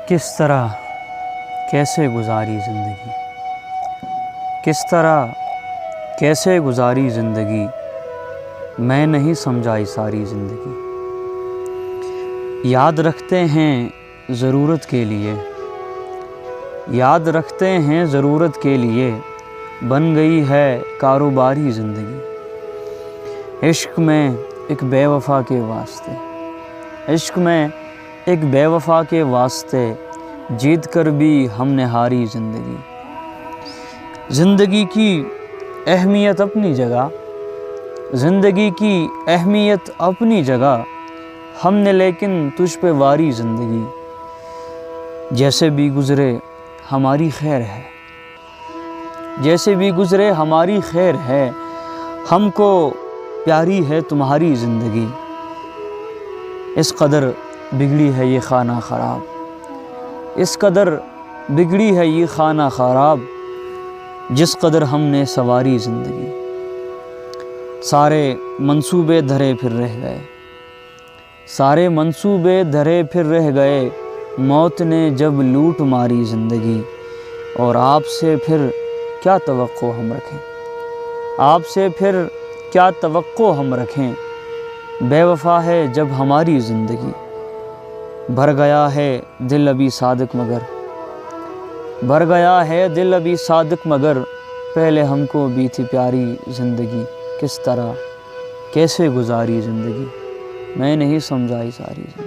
کس طرح کیسے گزاری زندگی، کس طرح کیسے گزاری زندگی، میں نہیں سمجھائی ساری زندگی۔ یاد رکھتے ہیں ضرورت کے لیے، یاد رکھتے ہیں ضرورت کے لیے، بن گئی ہے کاروباری زندگی۔ عشق میں ایک بے وفا کے واسطے، عشق میں ایک بے وفا کے واسطے، جیت کر بھی ہم نے ہاری زندگی۔ زندگی کی اہمیت اپنی جگہ، زندگی کی اہمیت اپنی جگہ، ہم نے لیکن تجھ پہ واری زندگی۔ جیسے بھی گزرے ہماری خیر ہے، جیسے بھی گزرے ہماری خیر ہے، ہم کو پیاری ہے تمہاری زندگی۔ اس قدر بگڑی ہے یہ خانہ خراب، اس قدر بگڑی ہے یہ خانہ خراب، جس قدر ہم نے سواری زندگی۔ سارے منصوبے دھرے پھر رہ گئے، سارے منصوبے دھرے پھر رہ گئے، موت نے جب لوٹ ماری زندگی۔ اور آپ سے پھر کیا توقع ہم رکھیں، آپ سے پھر کیا توقع ہم رکھیں، بے وفا ہے جب ہماری زندگی۔ بھر گیا ہے دل ابھی صادق مگر، بھر گیا ہے دل ابھی صادق مگر، پہلے ہم کو بھی تھی پیاری زندگی۔ کس طرح کیسے گزاری زندگی، میں نہیں سمجھائی ساری زندگی۔